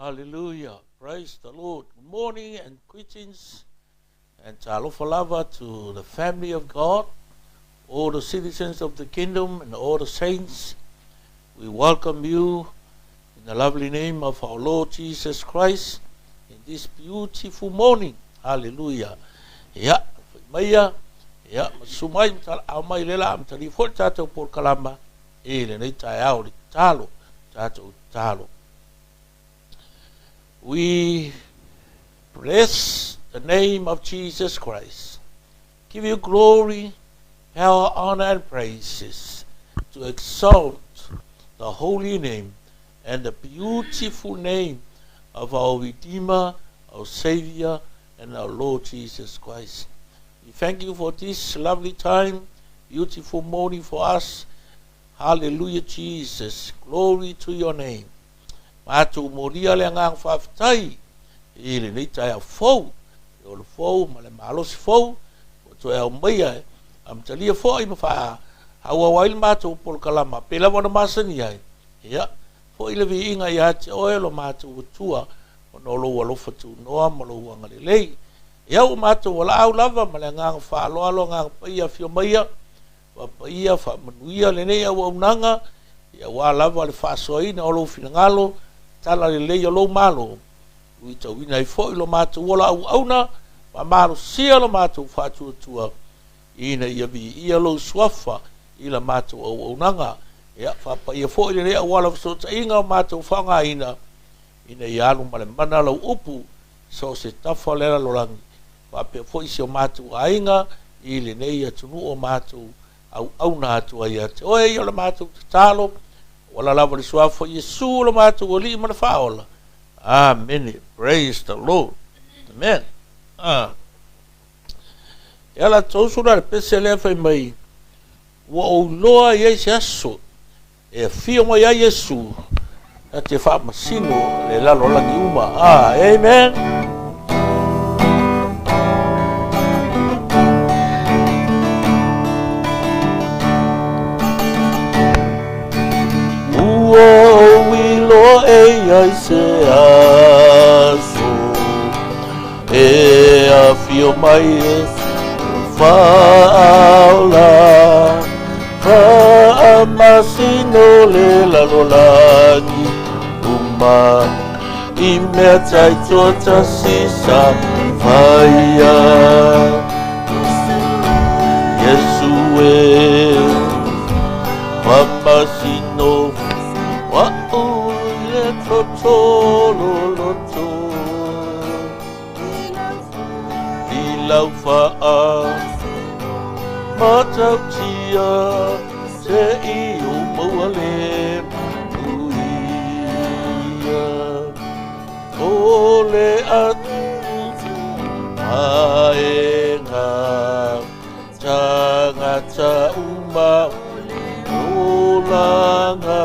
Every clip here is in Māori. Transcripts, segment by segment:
Hallelujah. Praise the Lord. Good morning and greetings and talofa lava to the family of God, all the citizens of the kingdom and all the saints. We welcome you in the lovely name of our Lord Jesus Christ in this beautiful morning. Hallelujah. Ya, maya, ya, sumai au mai lela am tali fo tato por kalama. Ele nei tai au talo, tato talo. We bless the name of Jesus Christ. Give you glory, power, honor, and praises to exalt the holy name and the beautiful name of our Redeemer, our Savior, and our Lord Jesus Christ. We thank you for this lovely time, beautiful morning for us. Hallelujah, Jesus. Glory to your name. Matu moria le ngang whawhitai, I le nei tai au fau, o le fau, ma le malos fau, o to e au maia, am talia fau I mawha, hawa wail matu pol kalama, pela wana masani ai, ia, fau I le vi inga I ati oelo matu utua, o nolo walofa tu noa, malo wanga le lei, ia o matu wala au lava, ma le ngang wha aloalo ngang paia fio maia, wa paia wha manuia le nei au nanga, ia wa lava le wha soaina o lo finangalo, tala le leia lo malo uita wina I foi lo matu wala au auna ma malo sia lo matu fatu tua ina ia vi ia lo swafa ila matu au nanga ia fa pa ia foi le wala so inga matu fanga ina ia lo male mana lo upu so se tafa le lo rangi fa pe foi se matu ainga ile nei tunu o matu au na tu ia o ia lo matu talo wala lava le suafo Yesu lo matu o li mana faola. Amen. Praise the Lord. Amen. Ela tosura le pese le fai mai. Wa o loa ia se aso. E fio mo ia Yesu. A te wha masino le lalo laki uma. Amen. Ai se aso e a fio mai faala fa masino le la lolani uma I mea tai tota sisa faia Yesu e masino wa Tololoto Ilau fa'a Matau tia Te iu mauale Uia Ole atu Aenga Tangata uma Olanga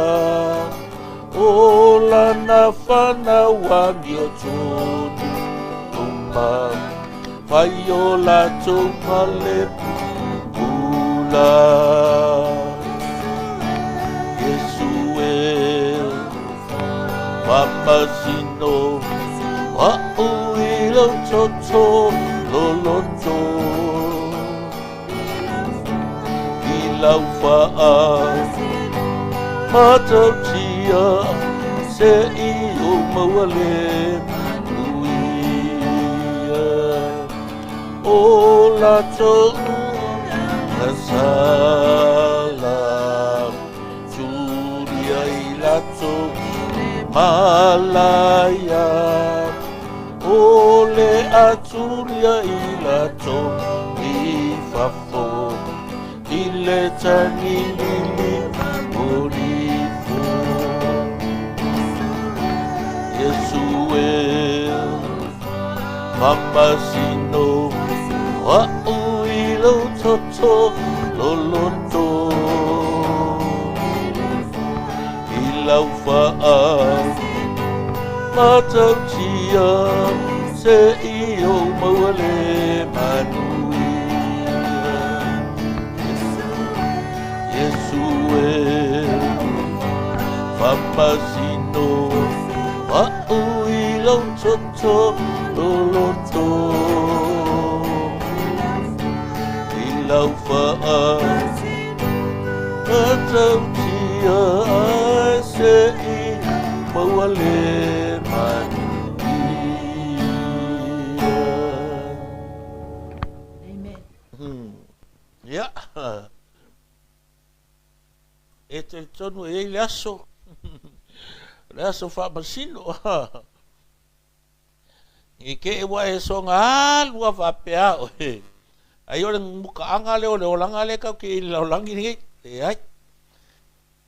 Ola na whana wangi o tōni Uma Whai o la tōma le pula Yesu e Wamasino Wa uilo toto loloto Ilau whaa Matau tia se I o mauale uia o la to na sala Julia I la to malaya o le aturia I la to I fafo I le tani lili Yesu e Mamasino wa uilo toto loloto Ilau fa'a Matau tia se I o mauale manuia Yesu e Mamasino wa ui loto ilau fa'a atau tia se'i mawale mania. Amen. Ya. E te tonu e le aso. Le aso wha masino. I ke e wa e so ngā lua wha pea o he. Ai o le muka anga leo le olanga le kau ke i laulangi ni e ai.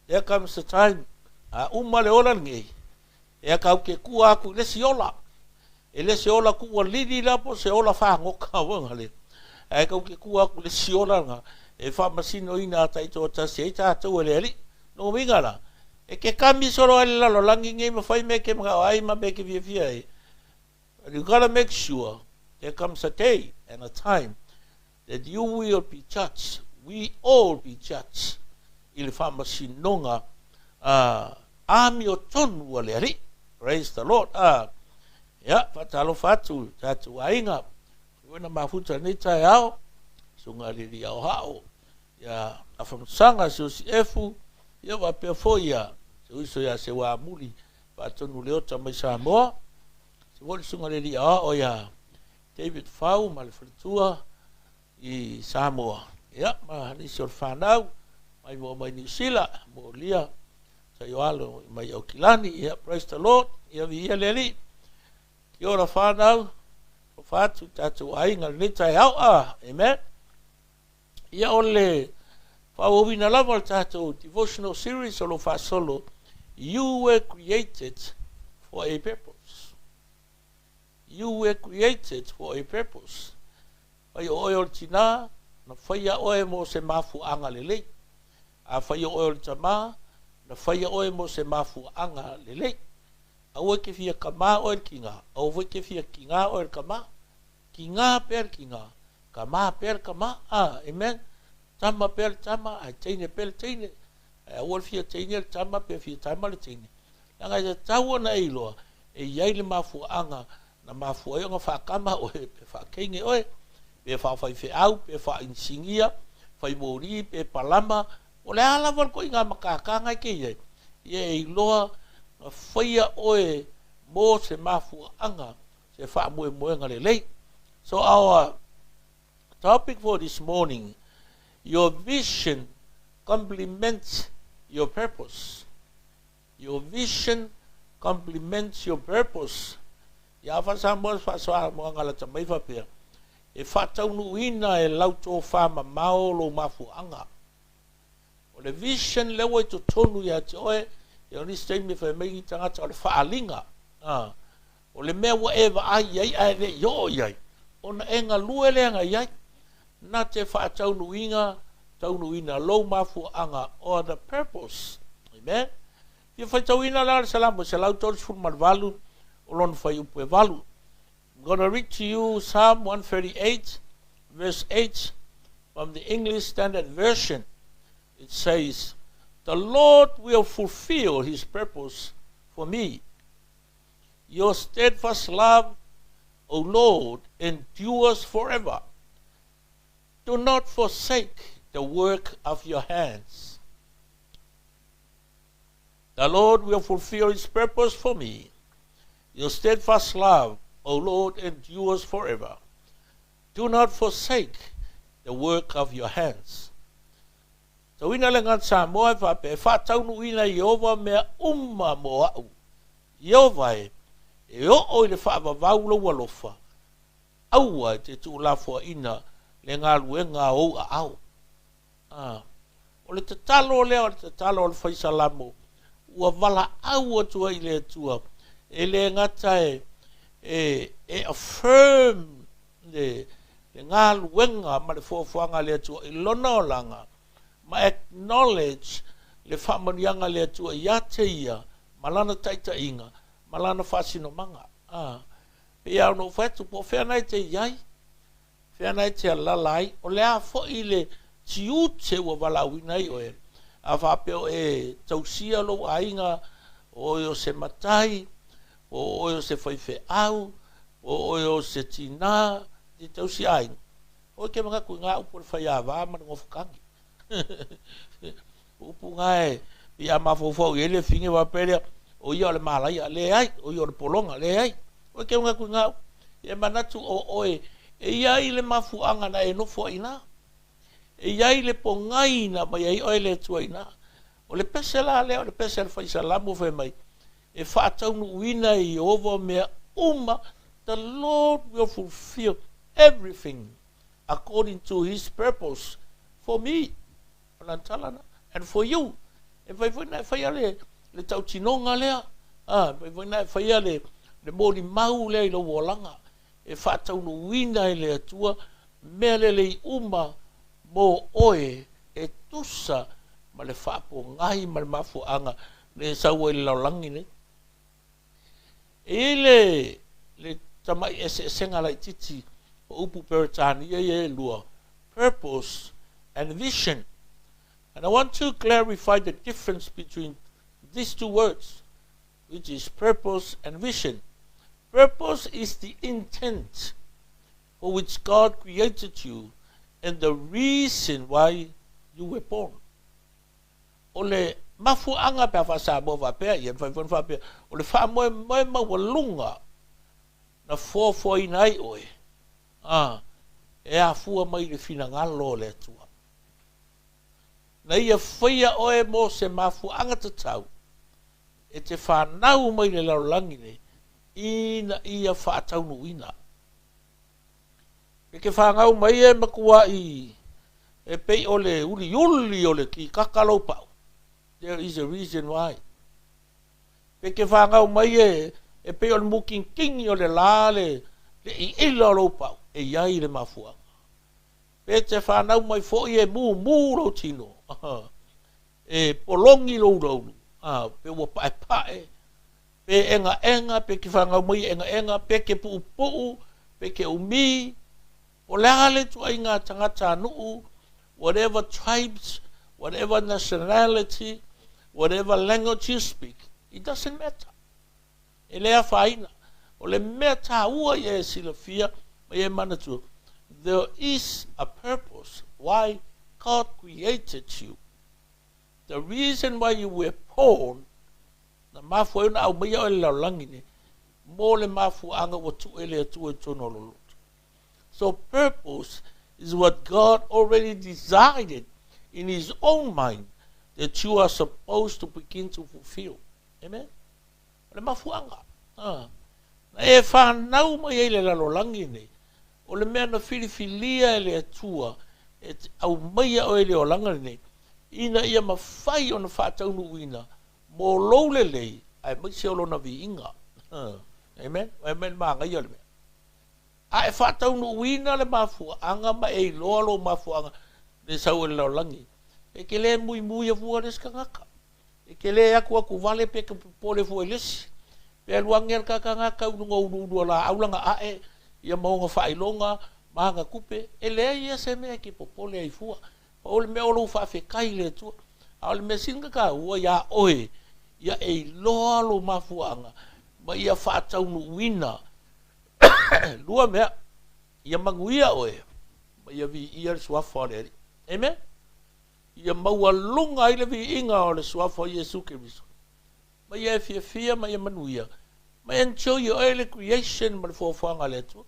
There comes a time. A uma le ola ngi. E kau ke kua aku le si ola. E le si ola kua lili la po se ola wha ngoka wanga le. E kau ke kua aku le si ola nga. E wha masino ina taito ta se e tātou e le ali. No mingara. E ke kami soro ale lalo langi ngai ma whai me ke mga ai ma me ke via via e. You gotta make sure there comes a day and a time that you will be judged. We all be judged. I le wha masinonga ami o tonu ale ali. Praise the Lord. Ya, whatalo whatu, tatu ainga. Wena mafuta ni tai au. Sunga liri au hao. Ya, afamsanga si osi efu. Ya, wapea foia. Se uso ya se wa muli. Watonu leota mai Samoa. Se wole sunga liri au hao ya. David Fau, malifritua. I Samoa. Ya, nisi ol whanau. Mai mo mai New Zealand. Mo lia. Sa yoalo mai au kilani. Ya, praise the Lord. Ya, vihia leli. Kia ora whanau. Fatu tatu ainga nitai au amen. Ia ole whawawina lava tatu devotional series o lo whasolo. You were created for a purpose. You were created for a purpose. Whai o oe o tina, na whaia oe mo se mafu anga lele. A whai o oe o tama, na whaia oe mo se mafu anga lele. A ue ke fia kama oe kinga, a ue ke fia kinga oe kama. Kinga per kinga, kama per kama, amen. Tama per tama, a teine per teine. A ue fia teine, tama per fia tama le teine. Langa ia taua na iloa, e iai le mafu anga, na mafu oe nga whakama oe, pe whakenge oe, pe whawhai au, pe whainsingia, whai mori, pe palama, o le ala wal ko inga makakanga ke iai. Ia iloa, na whaia oe, mo se mafu anga, se wha moe moe nga le lei. So our topic for this morning, your vision complements your purpose. Your vision complements your purpose. Ya whasamo whasoa mo ngala tamai whapea. E whataunu ina e lauto whama maolo mafu anga. O le vision lewa i to tonu ya te oe, e oni steimi whae mei tangata o le whaalinga. O le mea wa ewa ai re yo iai. Ona enga lueleanga iai, na te whaataunu ina lo mafu anga or the purpose. Amen. Ia whaitau ina la salamo, se lau tōru suru marvalu, o lon whai upe valu. I'm going to read to you Psalm 138, verse 8, from the English Standard Version. It says, the Lord will fulfill his purpose for me. Your steadfast love, O Lord, endures forever. Do not forsake the work of your hands. The Lord will fulfill his purpose for me. Your steadfast love, O Lord, endures forever. Do not forsake the work of your hands. So ina le ngat sa moe fa pe fa taunu ina Yehova mea umma mo au. Yehova e o le fa va vaulo walofa. Aua te tu la fo ina le ngā luenga o au. O le te talo leo, le te talo le whaisalamo. Ua wala au atua i le atua. E le ngata e affirm le ngā luenga ma le fuafuanga le atua i lona o langa. Ma acknowledge le whamanianga le atua i ate ia. Malana taita inga. Malana whasino manga. Pe au no whatu po whenai te iai. Whenai te alalai. O lea fo i le tiute wa walawina i oe. A whapeo e tausia lo ainga. O se matai. O se whaife au. o se tina te tau si ai o ke mga ku nga upu fa ya va ma ngo fukangi upu nga e ia ma fo ele finge va pele o ia le mala ia le ai o ia le polonga le ai o ke mga ku nga e manatu o e ia i le mafuanga na e no fo ina e ia i le pongai na mai ai o le tuaina o le pesela le o le pesela fa isala mo fe mai e fa tau no wina I over me the Lord will fulfill everything according to his purpose for me and for you e vai na fa le tau tinonga le vai na fa le moli mau le lo volanga e fa tau no wina le atua mele le uma mo oe e tusa ma le fa po ngai ma le mafuanga le sau e laulangi ne le tamai ese senga lai titi o upu peretani e lua purpose and vision. And I want to clarify the difference between these two words, which is purpose and vision. Purpose is the intent for which God created you and the reason why you were born. Ole mafu anga pe fa sa bo va pe ye fa fa pe ole fa mo mo lunga na fo inai oe e a fu mai le fina ngalo le tua na ia fia oe mo se mafu anga te tau e te fa nau mai le laulangi ne ina ia fa tau no ina e ke fa ngau mai e makua I e pe ole uli ole ki kakalo pau. There is a reason why. Peke whangau mai e pe on muking king o le lale le I ila lo pau e iai le mafua. Pe te whanau mai fo I e mu lo tino. E polongi lo pe wa pae. Pe enga pe ke whangau mai enga pe ke puu pe ke umi o lale tu ai ngā tangata nuu whatever tribes, whatever nationality, whatever language you speak, it doesn't matter. E lea whaina. O le mea tā ua I e silafia, mai e manatu. There is a purpose why God created you. The reason why you were born, na mafu na au mai o le laulangi ne, mo le mafu anga wa tu ele tu e tono lolo. So purpose is what God already decided in his own mind that you are supposed to begin to fulfill. Amen? Le mafuanga. Na e whanau mai e le lalolangi nei. O le mea na filifilia e le atua e au mai o e le olanga nei. Ina ia mawhai o na whātaunu uina. Mō loule lei ai mai se olo na vi inga. Amen? Amen maa ngai o le mea. A e whātaunu uina le mafuanga ma e loa lo mafuanga le sau e le lalolangi. E ke le mui a fua les kangaka. E ke le aku vale pe ke pole fua lesi. Pe aluangel kakangaka ununga la aulanga ae. Ia maunga whailonga, mahanga kupe. E le ia se mea ki popole ai fua. O le mea olo whawhekai le tua. A le mea singa ka ua ia oe. Ia e loa lo mafuanga. Ma ia whaataunu wina. Lua mea. Ia manguia oe. Ma ia vi ia suafa leri. Amen? Ia maua lunga I le vi inga o le suafa Yesu Kiriso. Ma ia fia ma ia manuia. Ma enjoy your early creation ma le fōwhanga le tua.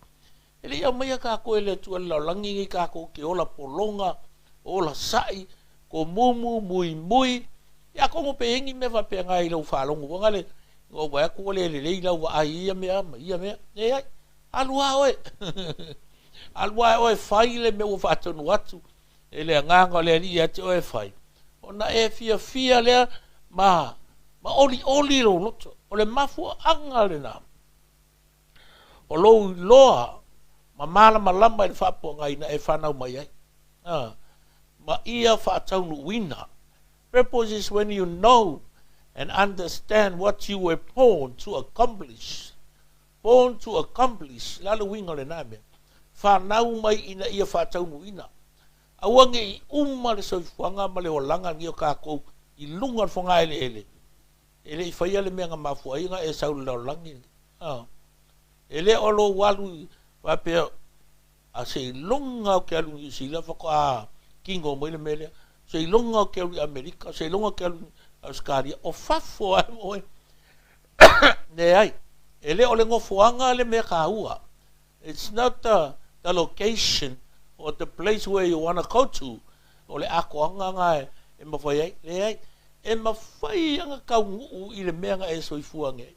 Ele ia mai ka koe le tua la langi ka ko ke ola polonga, ola sai, ko mumu mui. Ia ko mo pe ingi me va pe ngai lo whalongo wanga le. Ngo wa ko le la wa ai ia mea. E ai. Alua oe. Alua oe fai le me o whatonu atu. Ele nganga le ni ate oe fai. Ona e fia le ma oli lo loto. O le mafu anga le na. O lo loa ma malama le whapo ngai na e whanau mai ai. Ma ia whaataunu wina. Purpose is when you know and understand what you were born to accomplish. Born to accomplish. Lalo winga le na me. Whanau mai ina ia whaataunu wina. Awange I umma le soifuanga ma le olanga ngi o kako I lunga whanga ele. Ele I whaia le mea ngā mafua inga e sau lau langi. ele o lo walu wa pe a se longa ke alu New Zealand fa ka kingo mo le mele se longa ke alu America se longa ke alu Australia o fa fo o ne ai ele o le ngofuanga le me ka ua. It's not the location or the place where you want to go to o le akoanga nga e mawhai le ai e mawhai anga kau ngu i le mea nga e soifuange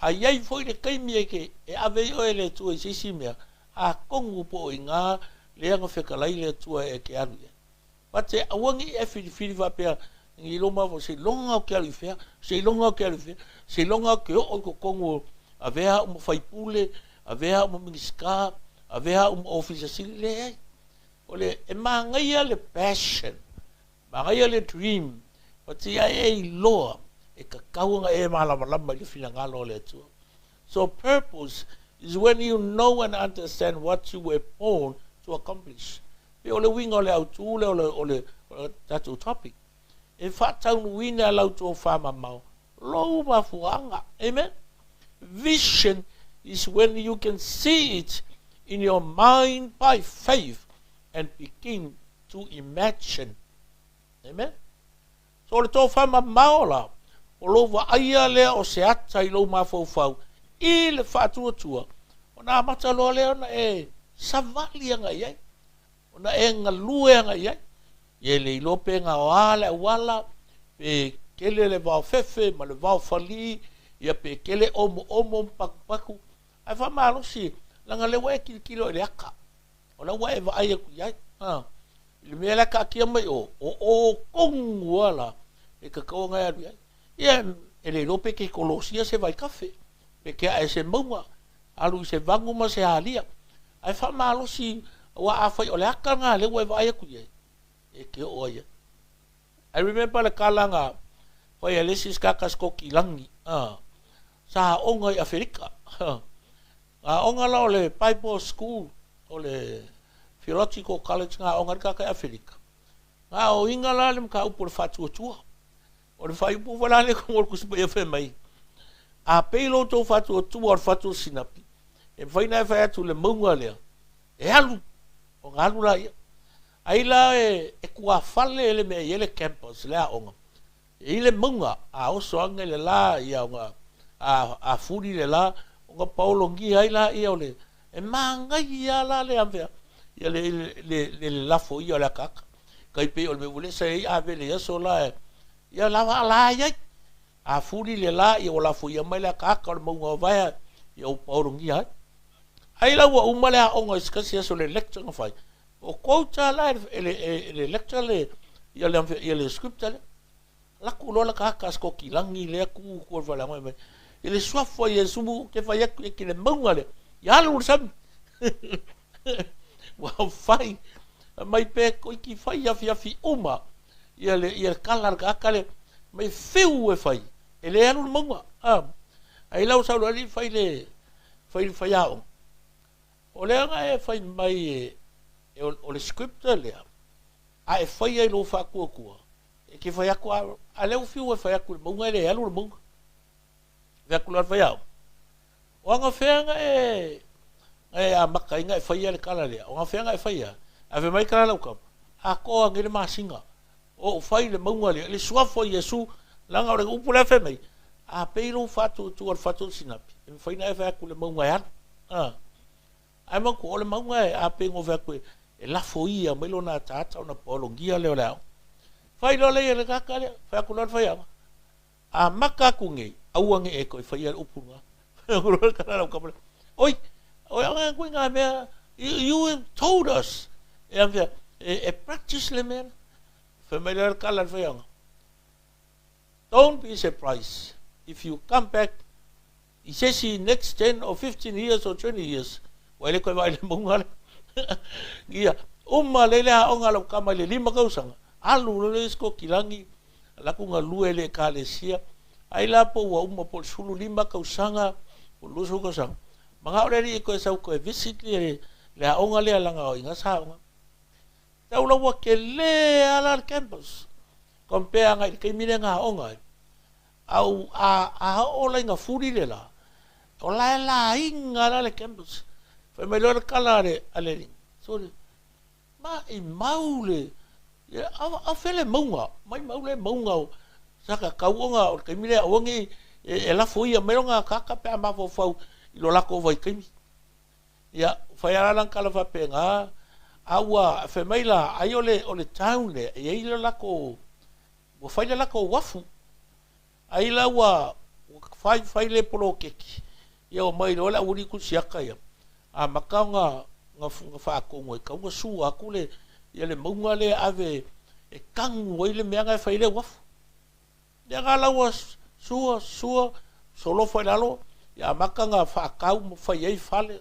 a iai foi le kaimi ke e ave o ele tua i sisi mea a kongu po i ngā le anga whekalai le tua e ke anu e pate awangi e whiri wa pia ngi loma vo se longa o ke alu fea se longa o ke alu fea se longa o ke o ko kongu a vea umo whaipule a vea umo mingiska a vea umo ofisa sili le ai o le e mangaia le passion mangaia le dream pate e loa e ka kaunga e malamalama i le finangalo le atua. So purpose is when you know and understand what you were born to accomplish. Pe ole winga ole autu ole tatu topic. E whatau nuina lau tō whama mau. Lou mafuanga. Amen? Vision is when you can see it in your mind by faith and begin to imagine. Amen? So le tō whama mau la. O lo wa aia lea o se ata i lo mawhauwhau. I le whātua. O nā mata loa lea ona e savali anga iai. O na e ngalue anga iai. Ie le ilope ngā wala wala. Pe kele le wau fefe, ma le wau whali. Ia pe kele omo paku. Ai whamalo si. Langa le wae kilo e le aka. O na wae wa aia ku iai. I le mea laka kia mai o kongu wala. E kakao ngai adu iai. Ia e le lope ke kolosia se vai kafe. Pe ke a se maunga. Alu se vangu ma se halia. Ai whamalo si wa awhai o le aka ngā le wae wa aia ku iai. E ke o aia. I remember le kalanga whai Alexis kakas koki langi. Sa onga i Afrika. Onga la o le Bible School. O le Theological College ngā onga kaka i Afrika. Ngā o inga la le mka upo le whātua. O le whai upo wala le kongol kusipa ia whemai. A peilo tō whātua o le whātua sinapi. E whaina e whai atu le maunga lea. E alu. O ngā alu la ia. Aila e kua fale ele me ele campus le onga. Ile munga a oso anga le la ia onga a furi le la onga Paulo ngi aila ia ole. E manga ia la le amvea. Ia le lafo ia le kaka. Kai pe ole me vule sai a vele ia so la. Ia la la ia. A furi le la ia o lafo ia mai le kaka le munga vai ia o Paulo ngi ai. Aila wa umale onga skasi so le lecture ngafai. O kouta la ele lecture le le script le la kulola ka kasko kilangi le ku ko vala mai ele swafo ye sumu ke fa ye ke le mangale ya lu sam wa fai mai pe ko ki fai ya fi uma ye kalar ka kale mai feu e fai ele ya lu manga ai la usa lo ali fai le fai ya o le nga e fai mai o le script le a e fai ai lo fa kua e ke fai aku a le fiu e fai aku mo ngale alu mo ve aku la fai au o nga fenga e a maka inga e fai ale kala le o nga fenga e fai a ve mai kala la ka a ko ngile masinga o fai le mo ngale le swafo yesu langa o le upula fe mai a peilo fatu tu al fatu sinapi e fai na e fai aku le mo ngale ai mo ko le mo ngale a pengo ve aku e la foia mai lona tata ona polongia leo leo fai lo le kaka le fai ku lo fai a maka ku ngi au ngi e ko fai al upunga ku lo kana lo kapole oi anga ku nga me you told us e practice le men familiar kala fai don't be surprised if you come back he says next 10 or 15 years or 20 years wale ko wale mungal Gia, lele onga lo kama le lima kausanga. Alu le sko kilangi la ku nga lue le kalesia. Ai la po wa po sulu lima kausanga po lusu kausanga. Manga ole ri ko sa ko visit le onga le langa o inga sa onga. Ta ula wa ke le ala campus. Compare nga ke mire nga onga. Au a ola nga furi le la. O la inga la le campus. Fa me lo kala ale ring. So ma I maule. Ya a fele maunga, mai maule maunga. Saka kauonga o ke mire ongi e la foi a melonga kaka pe ma fo fo I lo lako vai kimi. Ya fa ya lan kala fa penga. Awa fe maila ai ole town le e ile lako wo fa ile lako wafu. Ai la wa fai le polo keki. Ya o mai lo la uri ku siaka ya. A makanga nga fa ko ngoi ka nga su aku le ia le maunga le ave e kangu o ile meanga fa ile wafu. Ya gala was sua solo foi lalo ya makanga fa kau mo fa ye fale.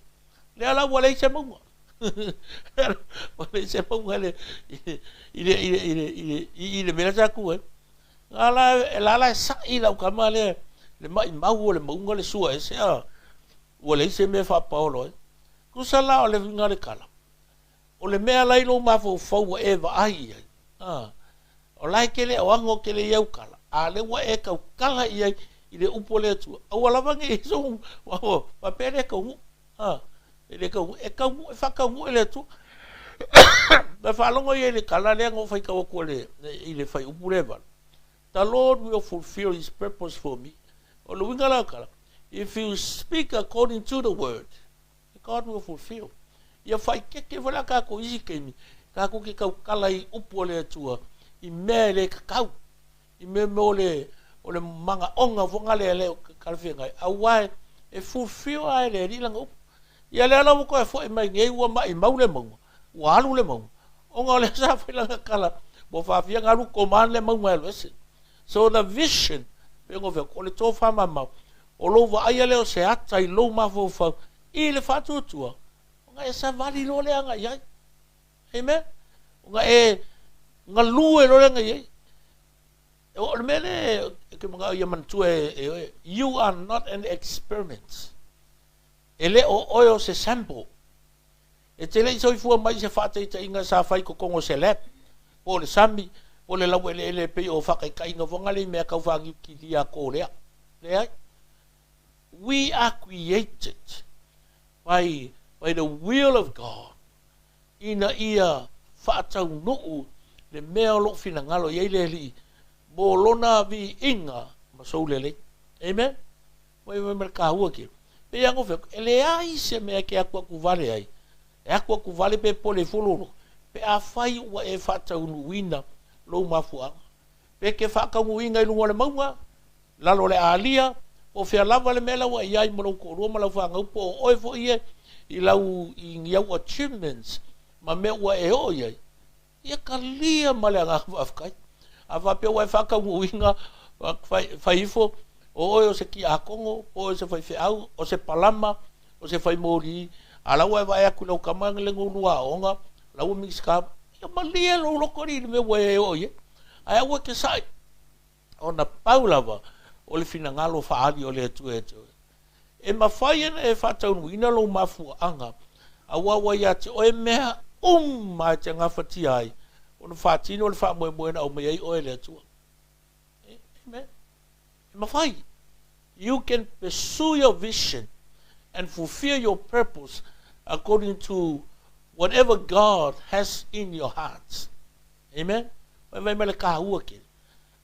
Le ala wale se maunga. Wale se maunga le ile mera jaku e. Ala sa ila o kamale le mai mau le maunga le sua ese a. Wale se me fa paulo e. Kusala o le vinga le kala. O le mea lai lo mafo fau e va ai ai. O lai kele o ango kele iau kala. A le wa e kau kala iai I le upo le atua. Au alawange I so waho. Papere ka ungu. E ka ungu. E ka ungu. E whaka ungu e le atua. Me whalongo I le kala le ango whai kawa kua le I le whai upo le wala. The Lord will fulfill His purpose for me. O le winga la kala. If you speak according to the word, God will fulfill. Ia whai keke wala ka ko isi keimi. Ka ko ke kau kala I upo le atua. I mea le kakau. I mea mo le manga onga wonga le kalwhengai. A wai e fulfill ai le rilanga upo. Ia le ala wako e fo e mai ngei ua mai mau le maunga. Ua alu le maunga. Onga le sa whailanga kala. Mo whawhia ngaru koman le maunga e loese. So the vision. Pengo vea ko le tō whama mau. O lo wa aia leo se ata I lo mafo whau. I le whatutua. Onga e sa wali lo le anga iai. Amen. Onga e nga lue lo le anga iai. O le mele ke mga ia mantua you are not an experiment. Ele o oyo se sample. E te lei soi fua mai se whate ta inga sa whai ko kongo se lab. O le sami, o le lau ele pe o whakai ka inga wonga le mea kau whangi ki lia ko lea. Lea. We are created by the will of God. Ina ia whaatau nuu le mea lo fina ngalo iei le li. Bolona vi inga masoulele. Amen. Wai me ka hua ki. Pe yango fe ele ai se me ke akwa ku vale ai. E akwa ku vale pe pole fololo. Pe a fai wa e fata unu wina lo mafua. Pe ke fa ka winga I lunga le maunga. Lalo le alia o fe lava le mela wa iai mo ko ro ma la fa ngau o fo ie I lau I ngiau achievements ma me wa e o iai. Ia kalia male nga afkai. Ava pe wa whaka winga whaifo o se ki a Kongo o se whai whiau o se palama o se whai mori a lau e vai aku lau kamanga le ngonua onga lau miskab ia malia lo lokori me wa e o ye a ua ke sai o na paulava o le fina ngalo whaari o le atu e mawhai e whataunu ina lo mafu anga a wawa ia te o e mea mai te ngawhati ai o na whatino le whamoe na o mei o e le atua. Amen. Mawhai, you can pursue your vision and fulfill your purpose according to whatever God has in your heart. Amen. Vai mele ka hua ke.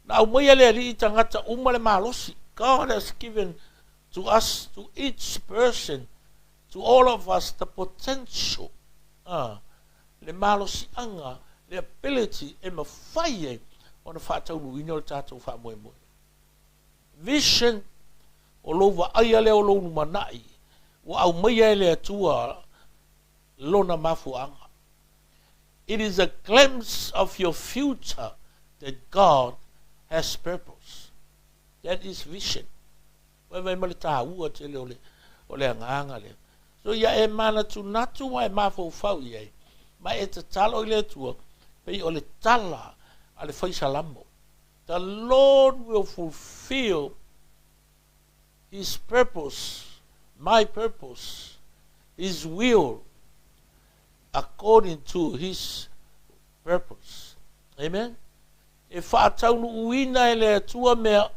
Na o mei le ali tangata uma le malosi. God has given to us, to each person, to all of us, the potential. Le malosi anga, the ability e mawhai o na whātaunu ino le tātou whamoe moe. Vision o lova aia leo lonu manai o au meia le atua lona mafuanga. It is a glimpse of your future that God has purpose. That is vision. Wai male tā ua te leo o le anganga le. So ia e mana tu natu mai mafo fau iei. Ma e te talo I le atua pei o le tala a le whaisalamo. The Lord will fulfill His purpose, my purpose, His will, according to His purpose. Amen? E whaataunu uina e le atua mea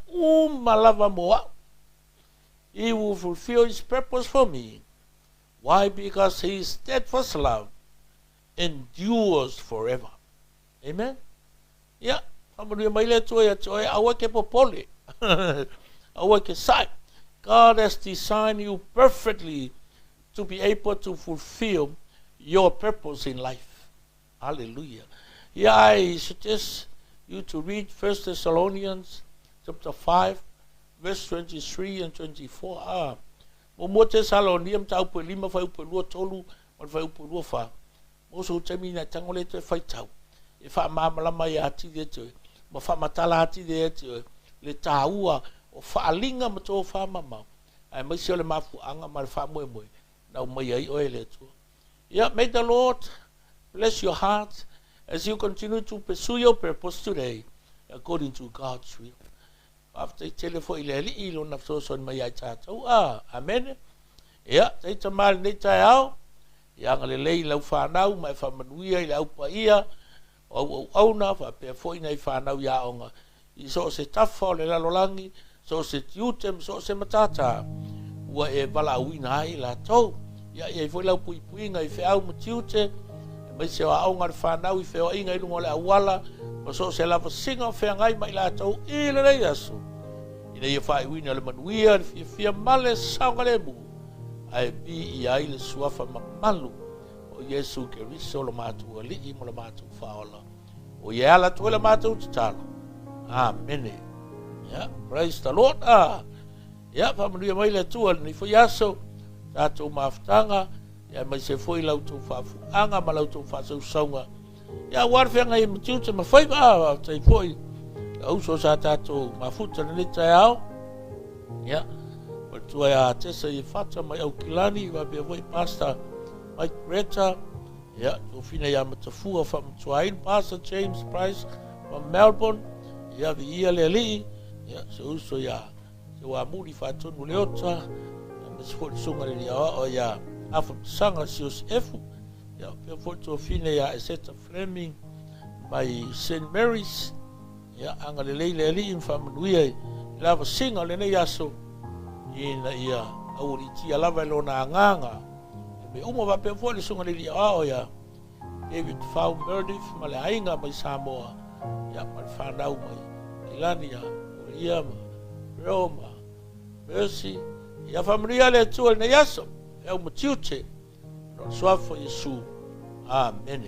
malava moa. He will fulfill his purpose for me. Why? Because his steadfast love endures forever. Amen? Yeah. Hamaria maile toya toya awake popole. Awake sai. God has designed you perfectly to be able to fulfill your purpose in life. Hallelujah. Yeah, I suggest you to read 1 Thessalonians chapter 5, verse 23 and 24. Mo Thessalonians tau pe lima fai pe lua tolu, on fai pe lua fa. Mo so temi na tangole te fai tau. E fa mamalama ya ati de te. Mo fa matala ati de te. Le taua o fa alinga mo to fa mama. Ai mai se le mafu anga ma fa moe moe. Na mai ai o ele tu. Yeah, may the Lord bless your heart as you continue to pursue your purpose today according to God's will. After telefo ile ilo na so son mai ai tātou. Amen. Yeah, te tamal nei tai au. Ia ngale lei lau whanau mai whamanuia i lau pa ia. Au na wha pia foi nei whanau ia onga. I so se tafa o le lalolangi, so se tiutem, so se matata. Ua e wala uina ai la tau. Ia e foi lau pui pui ngai whiau ma tiute. Mai se wa aunga whanau i whiau inga i lungo le awala. Ma so se lava singa whea ngai mai la tau i le rei asu. Ina ia whai uina le manuia, i whia male saunga le mu. Ai bi i ai le suafa mamalu. O Yesu ke riso lo mātua li i mo lo mātua whaola. O ye ala tue le mātua tatalo. Amen. Yeah, praise the Lord. Yeah, whamanuia mai le tua ni fo yaso. Tātou mawhtanga. Yeah, mai se foi lau tau whafuanga ma lau tau whasau saunga. Yeah, warwhenga i matiuta ma whaiva tai foi. Auso sa tātou mawhuta ni tai au. Yeah. Tua ya tesa i fata mai au kilani wa be voi pastor Mike Greta ya to fina ya matafua from Twain Pastor James Price from Melbourne ya vi ia leli ya so ya se wa muri fatu leota ya mesfo sunga le ya o ya afu sanga sios efu ya pe foto fina ya Eseta Fleming by St Mary's ya anga le leli in family lava singa le ne yaso ina ia auri tia lava lona nganga me uma va pe fo le sunga le ya David Fau Meredith male ainga mai Samoa ya mal fandau mai Ilania William Roma Mercy ya familia le tu ne yaso e o mutiute no swafo Yesu amen.